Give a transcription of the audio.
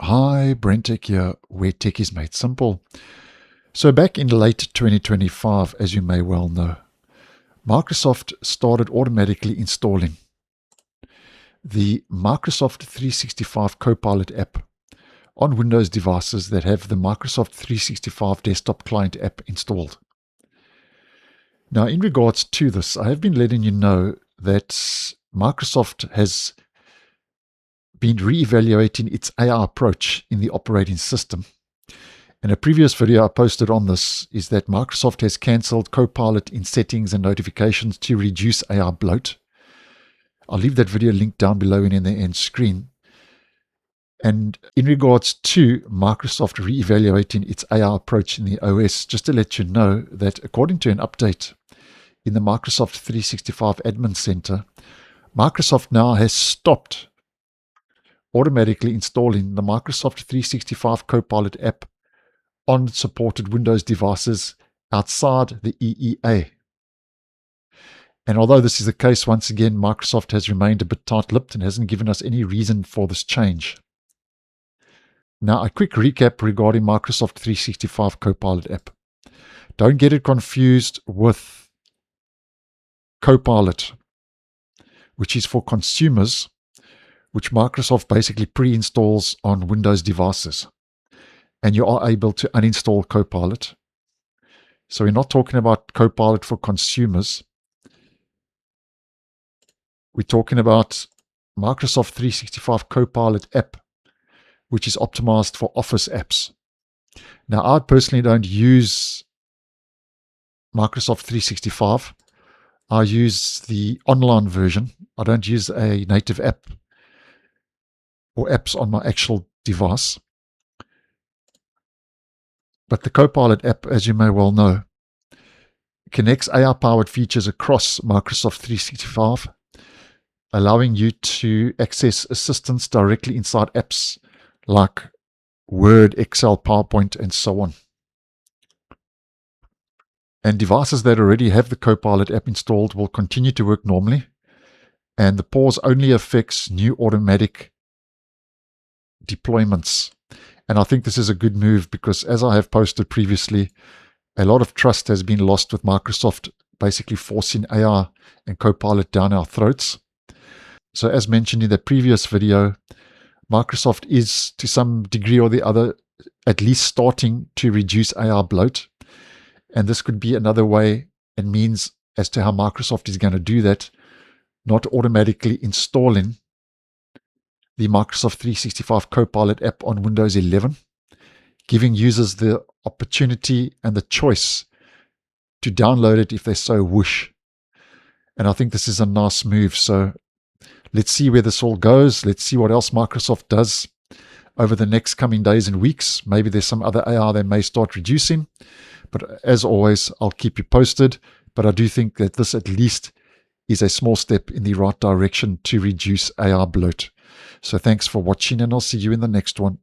Hi, BrenTech here, where tech is made simple. So back in late 2025, as you may well know, Microsoft started automatically installing the Microsoft 365 Copilot app on Windows devices that have the Microsoft 365 desktop client app installed. Now, in regards to this, I have been letting you know that Microsoft has been re-evaluating its AI approach in the operating system. In a previous video I posted on this is that Microsoft has cancelled Copilot in settings and notifications to reduce AI bloat. I'll leave that video linked down below and in the end screen. And in regards to Microsoft re-evaluating its AI approach in the OS, just to let you know that according to an update in the Microsoft 365 Admin Center, Microsoft now has stopped automatically installing the Microsoft 365 Copilot app on supported Windows devices outside the EEA. And although this is the case, once again, Microsoft has remained a bit tight-lipped and hasn't given us any reason for this change. Now, a quick recap regarding Microsoft 365 Copilot app. Don't get it confused with Copilot, which is for consumers, which Microsoft basically pre-installs on Windows devices. And you are able to uninstall Copilot. So we're not talking about Copilot for consumers. We're talking about Microsoft 365 Copilot app, which is optimized for Office apps. Now, I personally don't use Microsoft 365. I use the online version. I don't use a native app or apps on my actual device. But the Copilot app, as you may well know, connects AI-powered features across Microsoft 365, allowing you to access assistance directly inside apps like Word, Excel, PowerPoint, and so on. And devices that already have the Copilot app installed will continue to work normally, and the pause only affects new automatic deployments. And I think this is a good move because, as I have posted previously, a lot of trust has been lost with Microsoft basically forcing AI and Copilot down our throats. So as mentioned in the previous video, Microsoft is to some degree or the other at least starting to reduce AI bloat. And this could be another way and means as to how Microsoft is going to do that, not automatically installing the Microsoft 365 Copilot app on Windows 11, giving users the opportunity and the choice to download it if they so wish. And I think this is a nice move. So let's see where this all goes. Let's see what else Microsoft does over the next coming days and weeks. Maybe there's some other AI they may start reducing. But as always, I'll keep you posted. But I do think that this at least is a small step in the right direction to reduce AI bloat. So thanks for watching, and I'll see you in the next one.